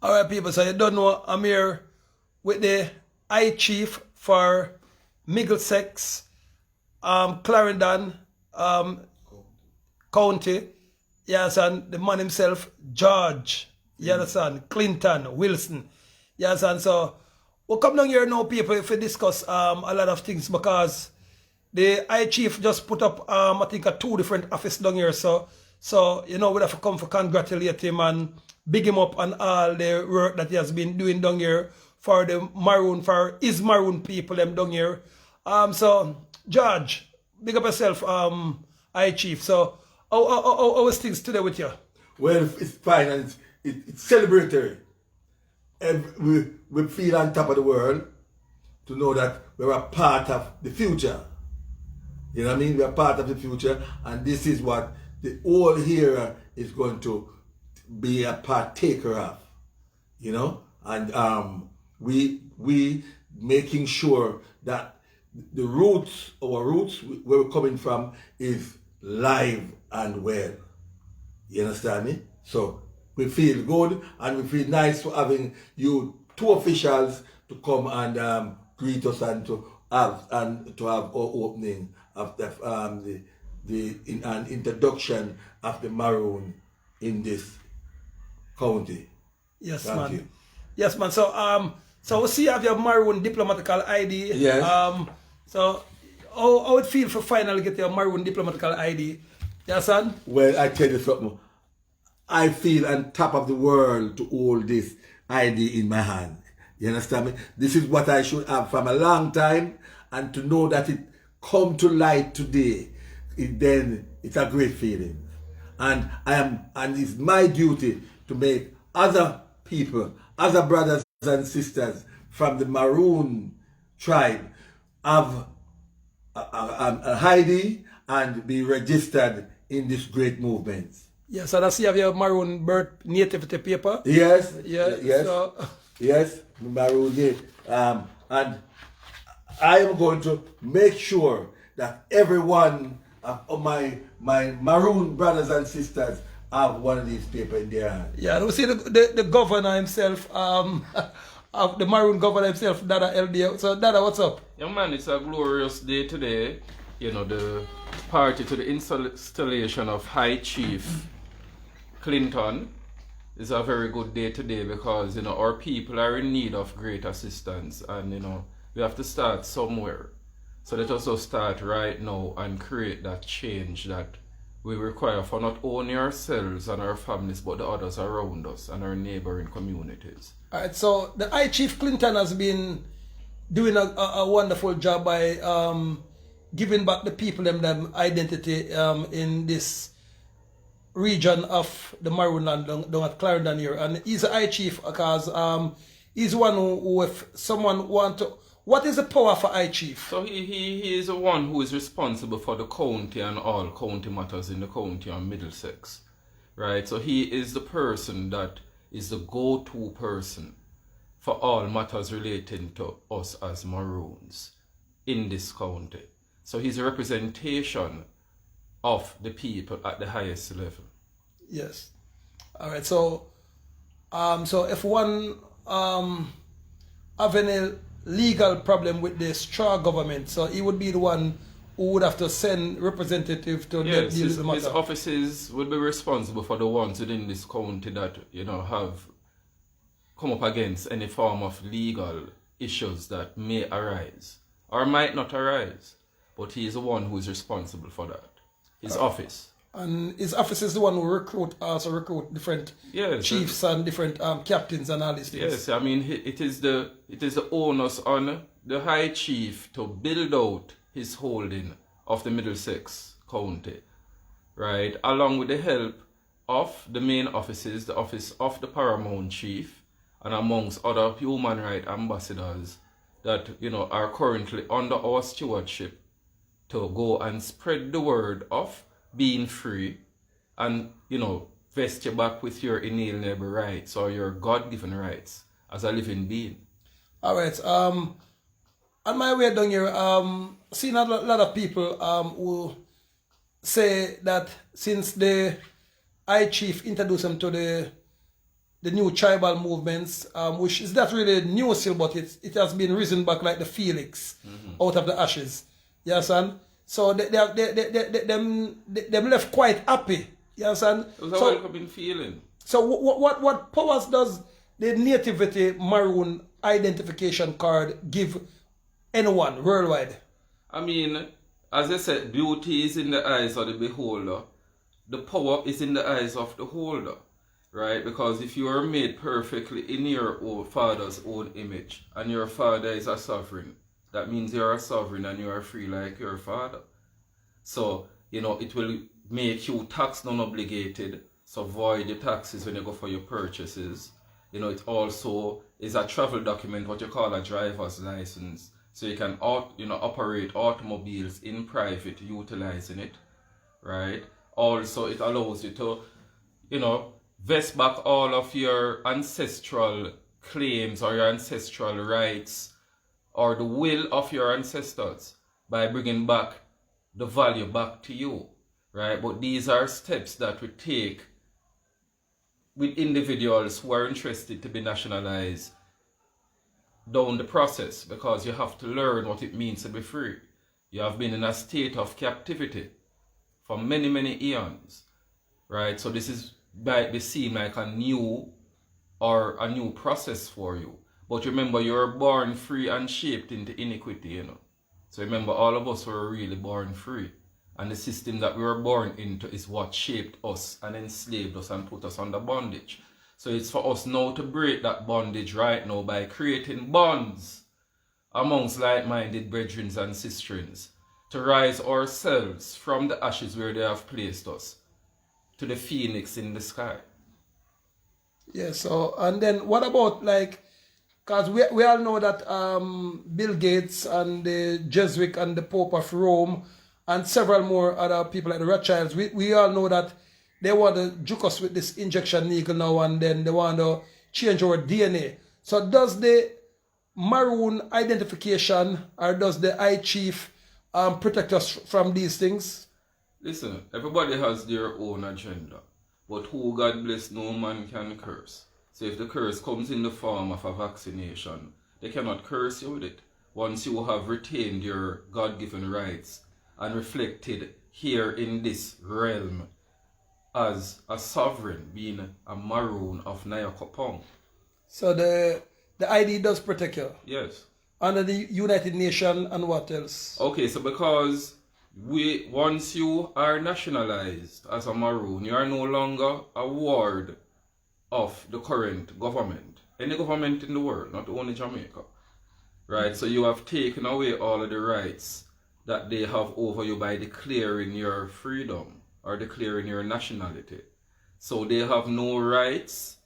Alright, people, so you don't know, I'm here with the High Chief for Middlesex, Clarendon County. You understand? The man himself, George. You understand? Clinton, Wilson. You understand? So, we'll come down here now, people, if we discuss a lot of things because the High Chief just put up, I think, 2 different offices down here. So you know, we have to come for congratulate him and big him up on all the work that he has been doing down here for the Maroon, for his Maroon people them down here. So, George, big up yourself, High Chief. So, how is things today with you? Well, it's fine and it's celebratory. And we feel on top of the world to know that we're a part of the future. You know what I mean? We're part of the future, and this is what the whole era is going to be a partaker of. You know? And we making sure that the roots, our roots, where we're coming from, is live and well. You understand me? So we feel good and we feel nice for having you 2 officials to come and greet us and to have our opening of the an introduction of the Maroon in this county. Yes, Thank man. you. Yes, man. So we see you have your Maroon diplomatical ID. Yes. So how it feel for finally get your Maroon diplomatical ID? Yes, son? Well, I tell you something. I feel on top of the world to hold this ID in my hand. You understand me? This is what I should have from a long time, and to know that it come to light today, it's a great feeling. And it's my duty to make other people, other brothers and sisters from the Maroon tribe have a ID and be registered in this great movement. Yes, and I see you have your Maroon birth nativity paper. Yes. Yeah, Yes. so... Yes, Maroon. And I am going to make sure that everyone of my Maroon brothers and sisters have one of these papers in their hand. Yeah, and we see the governor himself, of the Maroon governor himself, Dada LD. So, Dada, what's up? Young man, it's a glorious day today. You know, the party to the installation of High Chief Clinton is a very good day today because, you know, our people are in need of great assistance and, you know, we have to start somewhere. So let us just start right now and create that change that we require for not only ourselves and our families, but the others around us and our neighboring communities. All right, so the High Chief Clinton has been doing a wonderful job by giving back the people them identity in this region of the Maroon land down at Clarendon here. And he's a High Chief because he's one who if someone want to... What is the power for High Chief? So he is the one who is responsible for the county and all county matters in the county and Middlesex. Right? So he is the person that is the go-to person for all matters relating to us as Maroons in this county. So he's a representation of the people at the highest level. Yes. All right. So, so if one have any legal problem with the straw government, so he would be the one who would have to send representative to deal with the matter. His offices would be responsible for the ones within this county that, you know, have come up against any form of legal issues that may arise or might not arise. But he is the one who is responsible for that. His office. And his office is the one who recruit different chiefs and different captains and all these things. Yes, I mean it is the onus on the High Chief to build out his holding of the Middlesex County, right? Along with the help of the main offices, the office of the Paramount Chief, and amongst other human rights ambassadors that, you know, are currently under our stewardship, to go and spread the word of being free and, you know, vest you back with your inalienable rights or your God-given rights as a living being. All right. On my way down here, seen a lot of people who say that since the High Chief introduced him to the the new tribal movements, which is not really new still, but it has been risen back like the phoenix out of the ashes. You understand? So them left quite happy. You understand? It was a welcoming feeling. So what powers does the nativity maroon identification card give anyone worldwide? I mean, as I said, beauty is in the eyes of the beholder. The power is in the eyes of the holder, right? Because if you are made perfectly in your own father's own image, and your father is a sovereign, that means you're a sovereign and you are free like your father. So, it will make you tax non-obligated, so void the taxes when you go for your purchases. It also is a travel document, what you call a driver's license. So you can operate automobiles in private utilizing it, right? Also, it allows you to, vest back all of your ancestral claims or your ancestral rights or the will of your ancestors by bringing back the value back to you, right? But these are steps that we take with individuals who are interested to be nationalized down the process, because you have to learn what it means to be free. You have been in a state of captivity for many, many eons, right? So this might be seen like a new process for you. But remember, you're born free and shaped into iniquity, So remember, all of us were really born free. And the system that we were born into is what shaped us and enslaved us and put us under bondage. So it's for us now to break that bondage right now by creating bonds amongst like-minded brethren and sisterins, to rise ourselves from the ashes where they have placed us to the phoenix in the sky. Yeah, so, and then what about because we all know that Bill Gates and the Jesuit and the Pope of Rome and several more other people like the Rothschilds, we all know that they want to juke us with this injection needle now, and then they want to change our DNA. So does the maroon identification or does the Cheif protect us from these things? Listen, everybody has their own agenda, but who God bless, no man can curse. So if the curse comes in the form of a vaccination, they cannot curse you with it. Once you have retained your God-given rights and reflected here in this realm as a sovereign, being a maroon of Nyakopong. So the ID does protect you? Yes. Under the United Nations and what else? Okay, so because once you are nationalized as a maroon, you are no longer a ward of the current government. Any government in the world, not only Jamaica. Right? So you have taken away all of the rights that they have over you by declaring your freedom or declaring your nationality. So they have no rights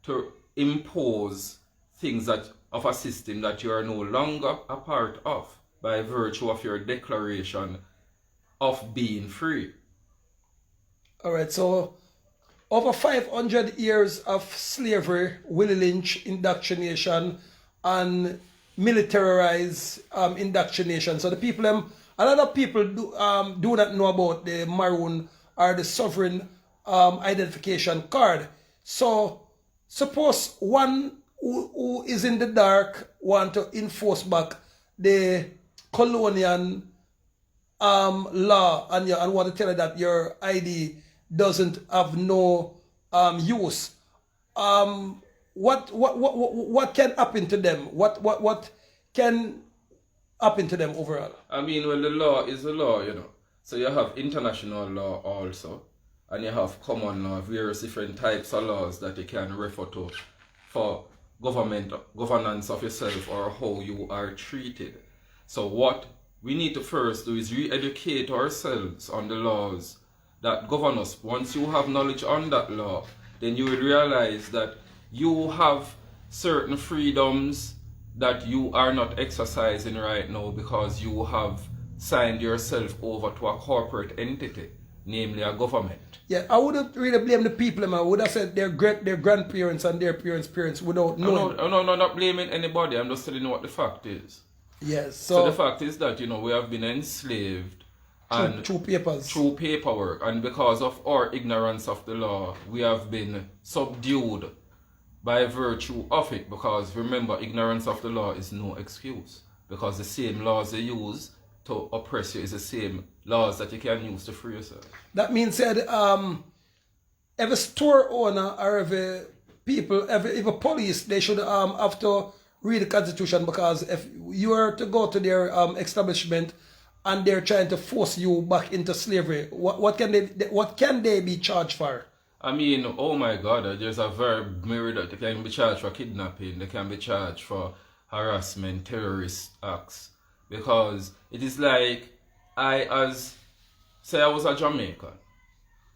to impose things of a system that you are no longer a part of by virtue of your declaration of being free. All right, so over 500 years of slavery, Willie Lynch indoctrination, and militarized indoctrination. So the people, a lot of people do not know about the maroon or the sovereign identification card. So suppose one who is in the dark want to enforce back the colonial law and want to tell you that your ID doesn't have no use. What can happen to them? What can happen to them overall? I mean, well, the law is the law, So you have international law also, and you have common law, various different types of laws that you can refer to for governance of yourself or how you are treated. So what we need to first do is re-educate ourselves on the laws that govern us. Once you have knowledge on that law, then you will realize that you have certain freedoms that you are not exercising right now because you have signed yourself over to a corporate entity, namely a government. Yeah, I wouldn't really blame the people, I would have said their grandparents and their parents without knowing. No, not blaming anybody. I'm just telling you what the fact is. Yes, so the fact is that, we have been enslaved and through papers. Through paperwork, and because of our ignorance of the law, we have been subdued by virtue of it, because remember, ignorance of the law is no excuse, because the same laws they use to oppress you is the same laws that you can use to free yourself. That means said every store owner or every people, every police, they should have to read the Constitution, because if you are to go to their establishment and they're trying to force you back into slavery, what can they be charged for? I mean, oh my God, there's a verb mirror that they can be charged for kidnapping, they can be charged for harassment, terrorist acts, because it is like say I was a Jamaican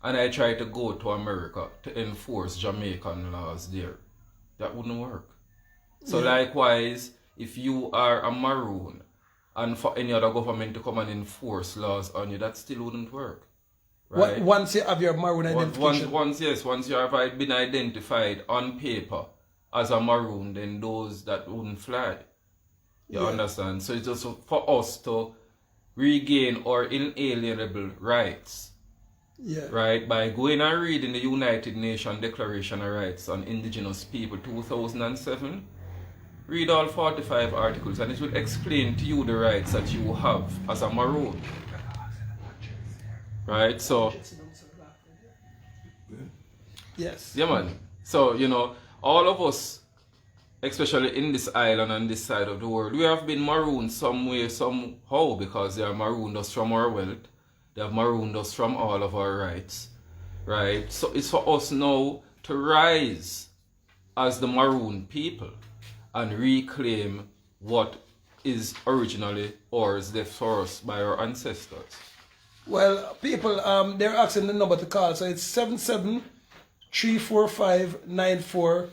and I tried to go to America to enforce Jamaican laws there. That wouldn't work. So likewise, if you are a Maroon and for any other government to come and enforce laws on you, that still wouldn't work. Right? Once you have your Maroon identification. Once you have been identified on paper as a Maroon, then those that wouldn't fly. You understand? So it's just for us to regain our inalienable rights. Yeah. Right? By going and reading the United Nations Declaration of Rights on Indigenous People 2007, read all 45 articles and it will explain to you the rights that you have as a Maroon. Right? So, yes. yeah man. So, you know, all of us, especially in this island and this side of the world, we have been marooned some way, somehow, because they are marooned us from our wealth. They have marooned us from all of our rights, right? So it's for us now to rise as the maroon people and reclaim what is originally ours, left for us by our ancestors. Well, people, they're asking the number to call, so it's 77-345-94.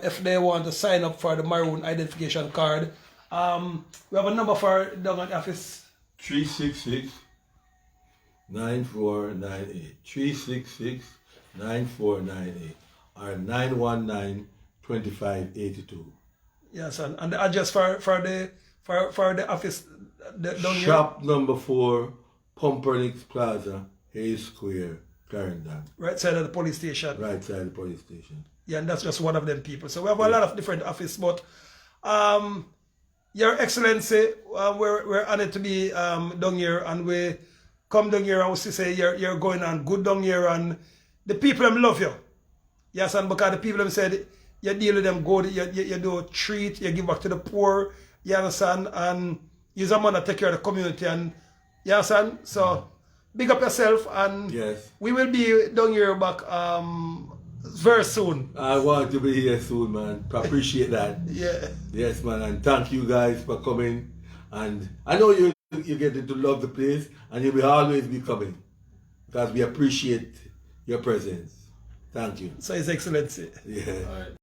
If they want to sign up for the Maroon identification card. We have a number for down at the office. 366-9498. 366-9498 or 919-2582. Yes, and the address for the office down here. Shop number 4, Pumpernicks Plaza, Hayes Square, Clarendon. Right side of the police station. Right side of the police station. Yeah, and that's just one of them people. So we have a lot of different offices, but Your Excellency, we're honored to be down here, and we come down here and we say you're going on good down here, and the people them love you. Yes, and because the people them said you deal with them good, you do treat, you give back to the poor, you understand, and you're a man that take care of the community, and you understand? So big up yourself, and yes, we will be down here back very soon. I want to be here soon, man. Appreciate that. Yeah. Yes, man, and thank you guys for coming. And I know you get to love the place, and you will always be coming because we appreciate your presence. Thank you. So His Excellency. Yeah. All right.